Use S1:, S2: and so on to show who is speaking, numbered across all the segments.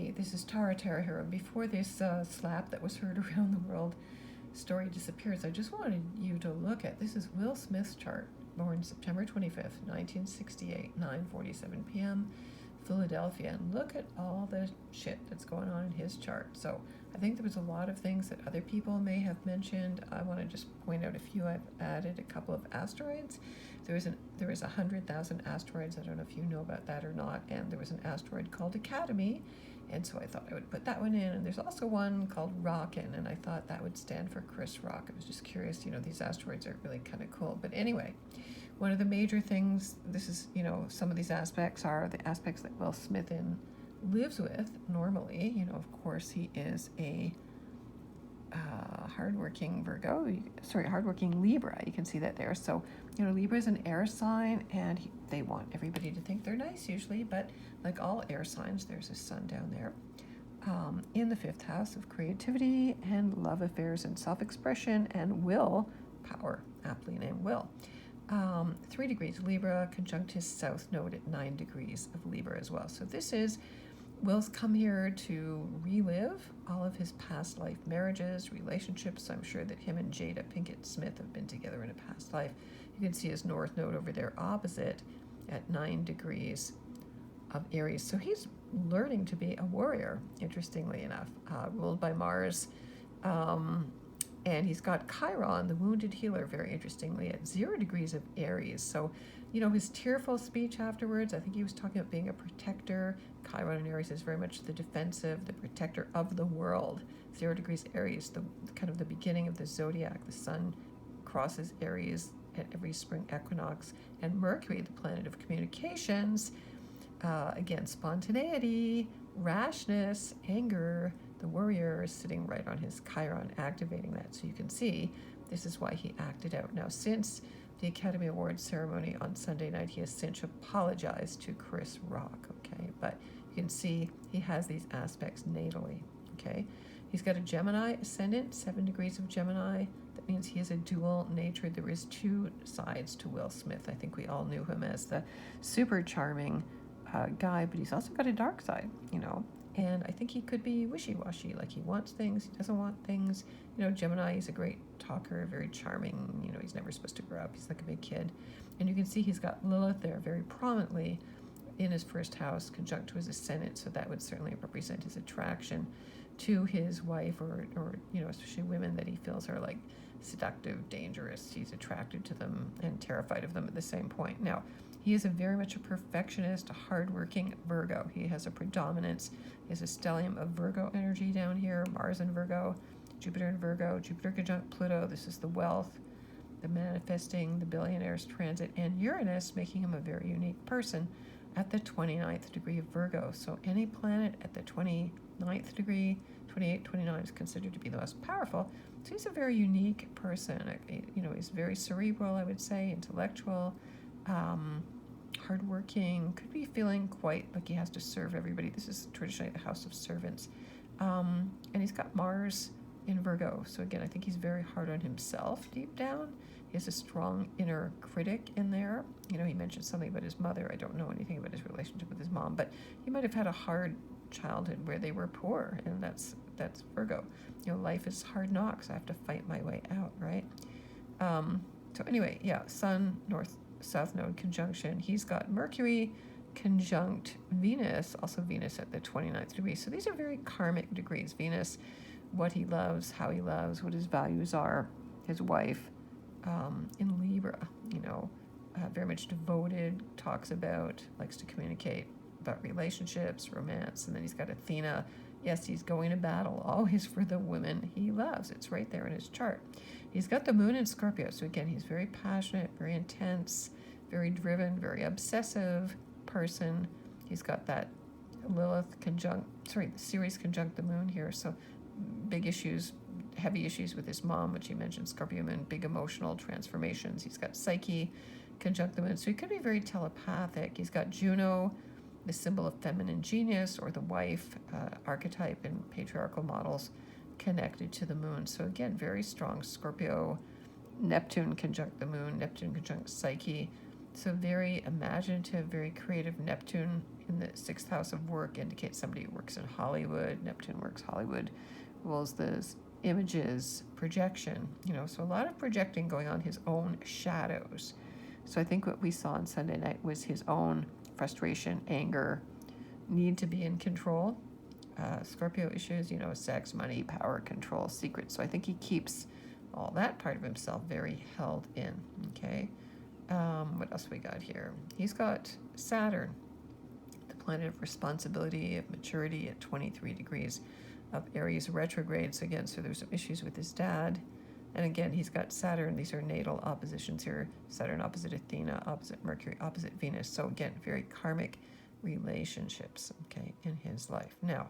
S1: Hey, this is Tara here. Before this slap that was heard around the world story disappears, I just wanted you to look at, this is Will Smith's chart, born September 25th, 1968, 9:47 p.m., Philadelphia, and look at all the shit that's going on in his chart. So I think there was a lot of things that other people may have mentioned. I want to just point out a few. I've added a couple of asteroids. There is 100,000 asteroids. I don't know if you know about that or not. And there was an asteroid called Academy, and so I thought I would put that one in. And there's also one called Rockin', and I thought that would stand for Chris Rock. I was just curious, these asteroids are really kind of cool. But anyway, one of the major things, this is, some of these aspects are the aspects that Will Smith lives with normally. Of course, he is a hardworking hardworking Libra. You can see that there. So, Libra is an air sign, and they want everybody to think they're nice usually, but like all air signs, there's a sun down there. In the 5th house of creativity and love affairs and self-expression and will power, aptly named Will. 3 degrees Libra conjunct his south node at 9 degrees of Libra as well. So this is Will's come here to relive all of his past life marriages, relationships. I'm sure that him and Jada Pinkett Smith have been together in a past life. You can see his north node over there opposite at 9 degrees of Aries. So he's learning to be a warrior, interestingly enough, ruled by Mars. And he's got Chiron, the wounded healer, very interestingly, at 0 degrees of Aries. So, his tearful speech afterwards, I think he was talking about being a protector. Chiron in Aries is very much the defensive, the protector of the world. 0 degrees Aries, the kind of the beginning of the zodiac. The sun crosses Aries at every spring equinox. And Mercury, the planet of communications, again, spontaneity, rashness, anger. The warrior is sitting right on his Chiron, activating that. So you can see this is why he acted out. Now, since the Academy Awards ceremony on Sunday night, he has since apologized to Chris Rock, okay? But you can see he has these aspects natally, okay? He's got a Gemini ascendant, 7 degrees of Gemini. That means he is a dual nature. There is 2 sides to Will Smith. I think we all knew him as the super charming guy, but he's also got a dark side, and I think he could be wishy-washy, like he wants things, he doesn't want things. Gemini is a great talker, very charming. He's never supposed to grow up. He's like a big kid. And you can see he's got Lilith there very prominently in his 1st house, conjunct to his ascendant, so that would certainly represent his attraction to his wife, or especially women that he feels are like seductive, dangerous. He's attracted to them and terrified of them at the same point. Now, he is very much a perfectionist, a hardworking Virgo. He has a predominance. He has a stellium of Virgo energy down here, Mars in Virgo, Jupiter in Virgo, Jupiter conjunct Pluto. This is the wealth, the manifesting, the billionaires transit, and Uranus, making him a very unique person at the 29th degree of Virgo. So any planet at the 29th degree, 28, 29 is considered to be the most powerful. So he's a very unique person. He's very cerebral, I would say, intellectual, hardworking, could be feeling quite like he has to serve everybody. This is traditionally the house of servants. And he's got Mars in Virgo. So again, I think he's very hard on himself deep down. He has a strong inner critic in there. He mentioned something about his mother. I don't know anything about his relationship with his mom, but he might have had a hard childhood where they were poor, and that's Virgo. Life is hard knocks. I have to fight my way out, right? So anyway, yeah, Sun, North, South Node conjunction. He's got Mercury conjunct Venus, also Venus at the 29th degree. So these are very karmic degrees. Venus, what he loves, how he loves, what his values are. His wife in Libra, very much devoted, talks about, likes to communicate about relationships, romance. And then he's got Athena. Yes, he's going to battle always for the women he loves. It's right there in his chart. He's got the moon in Scorpio. So again, he's very passionate, very intense, very driven, very obsessive person. He's got that the Ceres conjunct the moon here. So big issues, heavy issues with his mom, which he mentioned, Scorpio moon, big emotional transformations. He's got Psyche conjunct the moon. So he could be very telepathic. He's got Juno, the symbol of feminine genius, or the wife archetype in patriarchal models, connected to the moon. So again, very strong Scorpio. Neptune conjunct the moon, Neptune conjunct Psyche. So very imaginative, very creative. Neptune in the sixth house of work indicates somebody who works in Hollywood. Neptune works Hollywood, rules the images, projection, so a lot of projecting going on, his own shadows. So I think what we saw on Sunday night was his own frustration, anger, need to be in control. Scorpio issues, sex, money, power, control, secrets. So I think he keeps all that part of himself very held in, okay? What else we got here? He's got Saturn, the planet of responsibility, of maturity, at 23 degrees of Aries retrograde. So again, so there's some issues with his dad. And again, he's got Saturn. These are natal oppositions here. Saturn opposite Athena, opposite Mercury, opposite Venus. So again, very karmic relationships, okay, in his life. Now,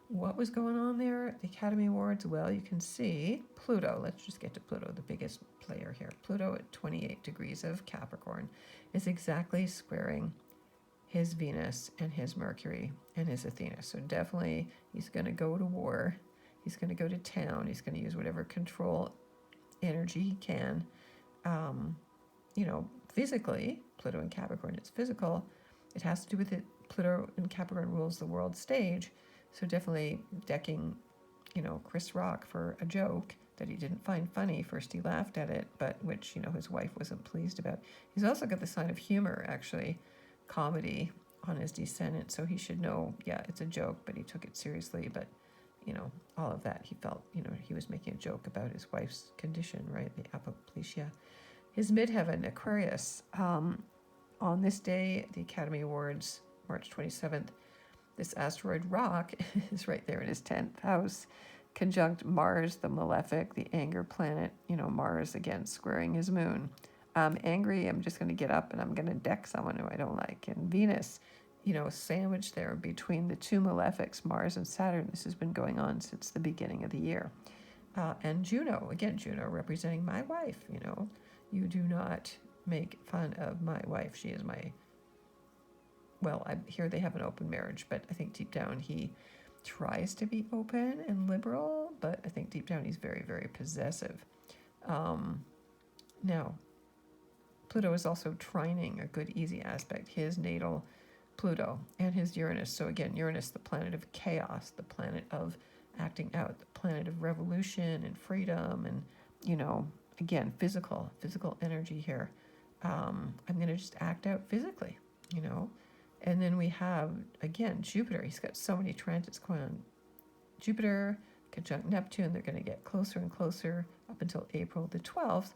S1: what was going on there at the Academy Awards? Well, you can see Pluto. Let's just get to Pluto, the biggest player here. Pluto at 28 degrees of Capricorn is exactly squaring his Venus and his Mercury and his Athena. So definitely he's going to go to war. He's going to go to town. He's going to use whatever control energy he can. Physically, Pluto in Capricorn, it's physical. It has to do with it. Pluto in Capricorn rules the world stage. So definitely decking, Chris Rock for a joke that he didn't find funny. First he laughed at it, but which, his wife wasn't pleased about. He's also got the sign of humor, actually, comedy on his descendant. So he should know, yeah, it's a joke, but he took it seriously. But, all of that, he felt, he was making a joke about his wife's condition, right? The apoplegia. His midheaven, Aquarius, on this day, the Academy Awards, March 27th, this asteroid rock is right there in his 10th house, conjunct Mars, the malefic, the anger planet, Mars again squaring his moon. I'm angry, I'm just going to get up and I'm going to deck someone who I don't like. And Venus, sandwiched there between the two malefics, Mars and Saturn. This has been going on since the beginning of the year. And Juno, again, Juno representing my wife, you do not make fun of my wife. She is my... Well, I hear they have an open marriage, but I think deep down he tries to be open and liberal, but I think deep down he's very, very possessive. Now, Pluto is also trining a good, easy aspect, his natal Pluto and his Uranus. So again, Uranus, the planet of chaos, the planet of acting out, the planet of revolution and freedom and, again, physical energy here. I'm going to just act out physically, And then we have, again, Jupiter. He's got so many transits going on. Jupiter, conjunct Neptune, they're going to get closer and closer up until April the 12th.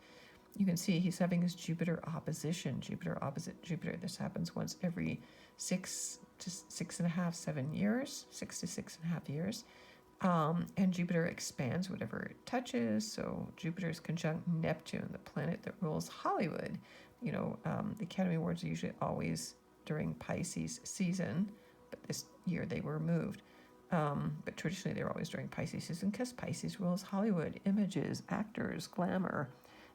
S1: You can see he's having his Jupiter opposition, Jupiter opposite Jupiter. This happens once every 6 to 6.5, 7 years, 6 to 6.5 years. And Jupiter expands whatever it touches. So Jupiter is conjunct Neptune, the planet that rules Hollywood. The Academy Awards are usually always during Pisces season, but this year they were moved. But traditionally they're always during Pisces season because Pisces rules Hollywood, images, actors, glamour,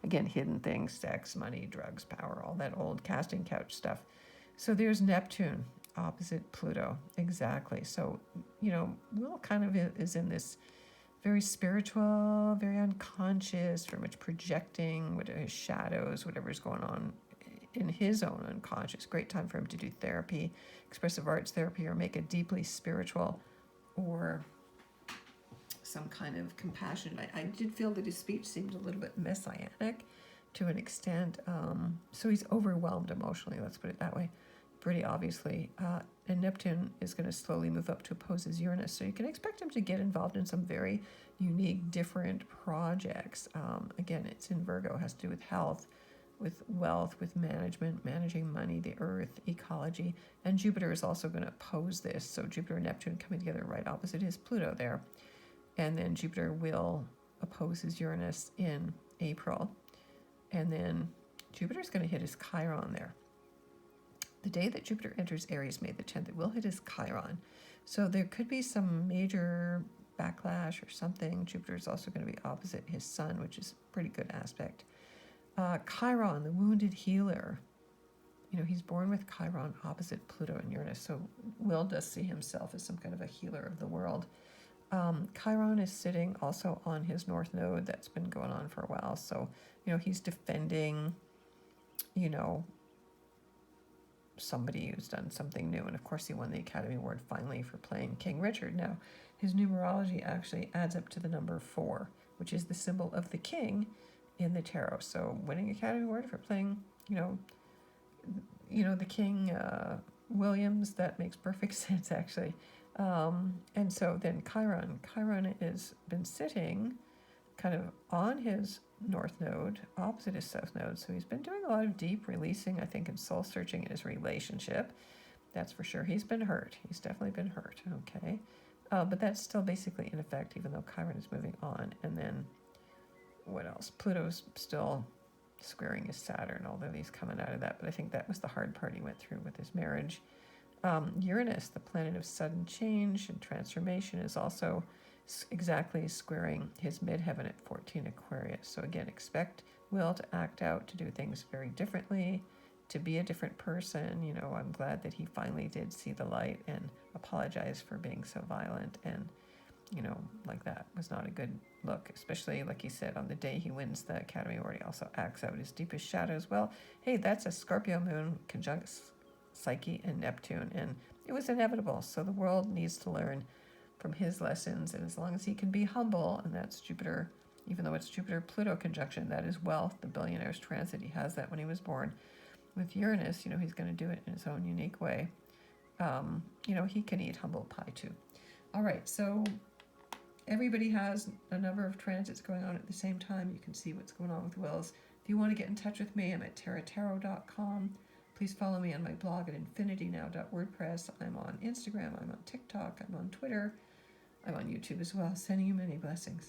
S1: again, hidden things, sex, money, drugs, power, all that old casting couch stuff. So there's Neptune opposite Pluto, exactly. So, Will kind of is in this very spiritual, very unconscious, very much projecting what his shadows, whatever's going on in his own unconscious. Great time for him to do therapy, expressive arts therapy, or make a deeply spiritual or some kind of compassion. I did feel that his speech seemed a little bit messianic to an extent. So he's overwhelmed emotionally, let's put it that way, pretty obviously. And Neptune is going to slowly move up to oppose his Uranus. So you can expect him to get involved in some very unique, different projects. Again, it's in Virgo, has to do with health, with wealth, with management, managing money, the earth, ecology. And Jupiter is also going to oppose this. So Jupiter and Neptune coming together right opposite his Pluto there. And then Jupiter will oppose his Uranus in April. And then Jupiter's going to hit his Chiron there. The day that Jupiter enters Aries, May the 10th, it will hit his Chiron. So there could be some major backlash or something. Jupiter is also going to be opposite his Sun, which is a pretty good aspect. Chiron, the wounded healer. He's born with Chiron opposite Pluto and Uranus. So Will does see himself as some kind of a healer of the world. Chiron is sitting also on his North Node. That's been going on for a while. So, he's defending, somebody who's done something new. And of course, he won the Academy Award finally for playing King Richard. Now, his numerology actually adds up to the number 4, which is the symbol of the king in the tarot. So, winning Academy Award for playing, the King Williams, that makes perfect sense actually. And so then Chiron has been sitting kind of on his north node, opposite his south node. So he's been doing a lot of deep releasing, I think, and soul searching in his relationship. That's for sure. He's been hurt. He's definitely been hurt. Okay. But that's still basically in effect, even though Chiron is moving on. And then what else? Pluto's still squaring his Saturn, although he's coming out of that. But I think that was the hard part he went through with his marriage. Uranus, the planet of sudden change and transformation, is also exactly squaring his midheaven at 14 Aquarius. So again, expect Will to act out, to do things very differently, to be a different person. I'm glad that he finally did see the light and apologize for being so violent. And, like that was not a good look, especially like he said, on the day he wins the Academy Award, he also acts out his deepest shadows. Well, hey, that's a Scorpio moon conjunct Psyche and Neptune, and it was inevitable. So the world needs to learn from his lessons, and as long as he can be humble, and that's Jupiter, even though it's Jupiter-Pluto conjunction, that is wealth, the billionaire's transit, he has that when he was born. With Uranus, he's going to do it in his own unique way. He can eat humble pie too. All right, so everybody has a number of transits going on at the same time. You can see what's going on with Will's. If you want to get in touch with me, I'm at taratarot.com. Please follow me on my blog at infinitynow.wordpress. I'm on Instagram, I'm on TikTok, I'm on Twitter, I'm on YouTube as well. Sending you many blessings.